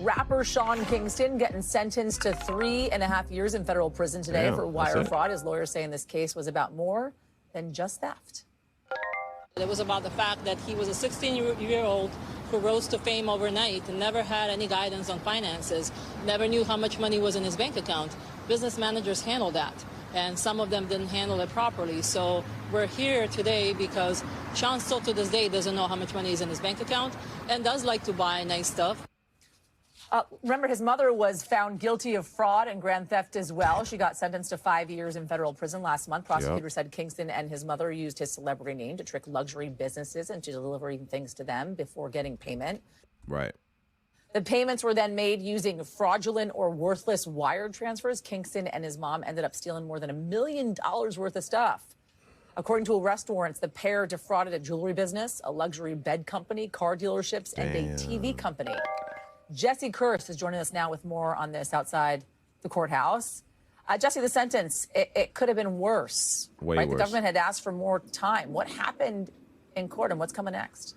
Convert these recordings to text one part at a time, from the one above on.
Rapper Sean Kingston getting sentenced to 3.5 years in federal prison today for wire fraud. His lawyers saying this case was about more than just theft. It was about the fact that he was a 16-year-old who rose to fame overnight and never had any guidance on finances, never knew how much money was in his bank account. Business managers handle that, and some of them didn't handle it properly. So we're here today because Sean still to this day doesn't know how much money is in his bank account and does like to buy nice stuff. Remember, his mother was found guilty of fraud and grand theft as well. She got sentenced to 5 years in federal prison last month. Prosecutors said Kingston and his mother used his celebrity name to trick luxury businesses into delivering things to them before getting payment. Right. The payments were then made using fraudulent or worthless wire transfers. Kingston and his mom ended up stealing more than $1 million worth of stuff. According to arrest warrants, the pair defrauded a jewelry business, a luxury bed company, car dealerships, and a TV company. Jesse Kurst is joining us now with more on this outside the courthouse. Jesse, the sentence, it could have been worse. Way right? worse. The government had asked for more time. What happened in court and what's coming next?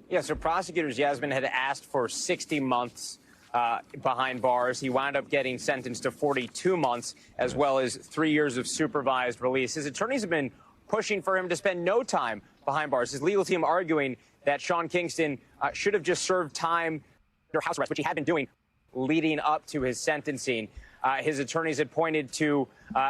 Yeah, so prosecutors, Yasmin, had asked for 60 months behind bars. He wound up getting sentenced to 42 months, as well as 3 years of supervised release. His attorneys have been pushing for him to spend no time behind bars. His legal team arguing that Sean Kingston should have just served time under house arrest, which he had been doing leading up to his sentencing. His attorneys had pointed to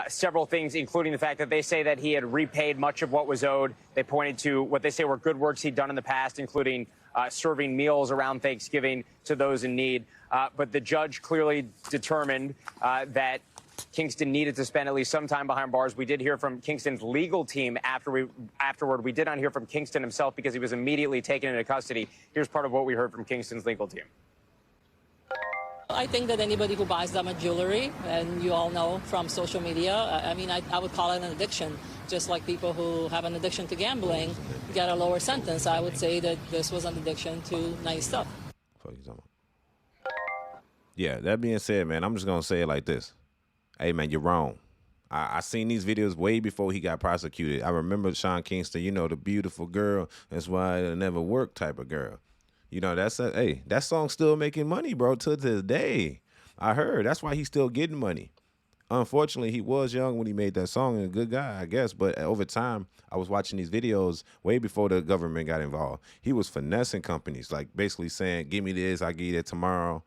several things, including the fact that they say that he had repaid much of what was owed. They pointed to what they say were good works he'd done in the past, including serving meals around Thanksgiving to those in need. But the judge clearly determined that Kingston needed to spend at least some time behind bars. We did hear from Kingston's legal team afterward. We did not hear from Kingston himself because he was immediately taken into custody. Here's part of what we heard from Kingston's legal team. I think that anybody who buys diamond jewelry, and you all know from social media, I would call it an addiction. Just like people who have an addiction to gambling get a lower sentence, I would say that this was an addiction to nice stuff. Yeah, that being said, man, I'm just going to say it like this. Hey, man, you're wrong. I seen these videos way before he got prosecuted. I remember Sean Kingston, you know, the beautiful girl. That's why it'll never work type of girl. You know, that song's still making money, bro, to this day. I heard. That's why he's still getting money. Unfortunately, he was young when he made that song and a good guy, I guess. But over time, I was watching these videos way before the government got involved. He was finessing companies, like basically saying, give me this, I'll give you that tomorrow.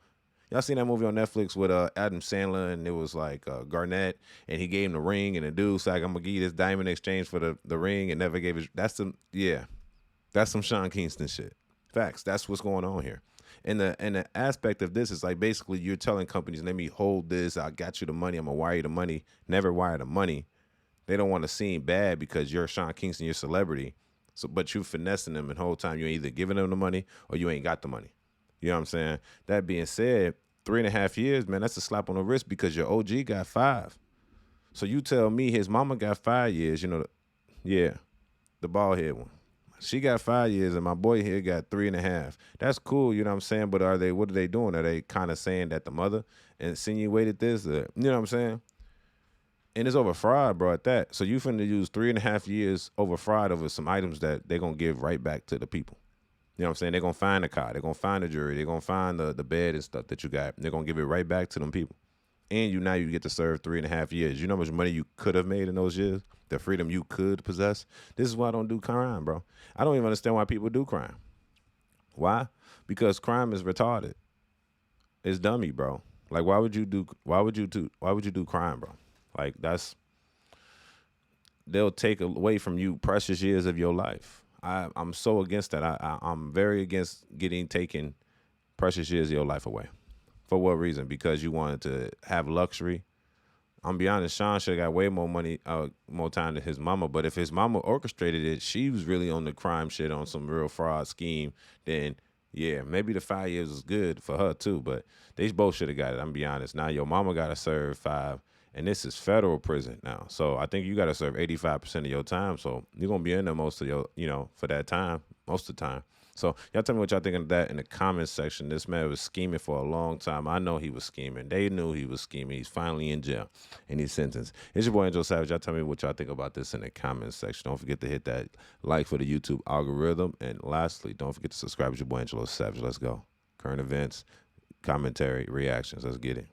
Y'all seen that movie on Netflix with Adam Sandler, and it was like Garnett, and he gave him the ring, and the dude's like, I'm going to give you this diamond in exchange for the ring, and never gave it. That's some Sean Kingston shit. Facts. That's what's going on here. And the aspect of this is like basically you're telling companies, let me hold this, I got you the money, I'm going to wire you the money. Never wire the money. They don't want to seem bad because you're Sean Kingston, you're a celebrity. But you finessing them, and the whole time you ain't either giving them the money or you ain't got the money. You know what I'm saying? That being said, 3.5 years, man, that's a slap on the wrist because your OG got 5. So you tell me his mama got 5 years, you know, the bald head one. She got 5 years and my boy here got 3.5. That's cool, you know what I'm saying? But what are they doing? Are they kind of saying that the mother insinuated this? You know what I'm saying? And it's over fraud, bro, at that. So you finna use 3.5 years over fraud over some items that they're going to give right back to the people. You know what I'm saying? They're going to find the car. They're going to find the jewelry. They're going to find the bed and stuff that you got. They're going to give it right back to them people. And now you get to serve 3.5 years. You know how much money you could have made in those years? The freedom you could possess? This is why I don't do crime, bro. I don't even understand why people do crime. Why? Because crime is retarded. It's dummy, bro. Like, why would you do crime, bro? Like, they'll take away from you precious years of your life. I'm so against that. I'm very against taking precious years of your life away. For what reason? Because you wanted to have luxury. I'm be honest, Sean should have got way more money, more time than his mama. But if his mama orchestrated it, she was really on the crime shit, on some real fraud scheme, then yeah, maybe the 5 years was good for her too. But they both should have got it. I'm be honest. Now your mama got to serve 5. And this is federal prison now. So I think you got to serve 85% of your time. So you're going to be in there most of your, for that time, most of the time. So y'all tell me what y'all think of that in the comments section. This man was scheming for a long time. I know he was scheming. They knew he was scheming. He's finally in jail and he's sentenced. It's your boy Angel Savage. Y'all tell me what y'all think about this in the comments section. Don't forget to hit that like for the YouTube algorithm. And lastly, don't forget to subscribe to your boy Angelo Savage. Let's go. current events, commentary, reactions. Let's get it.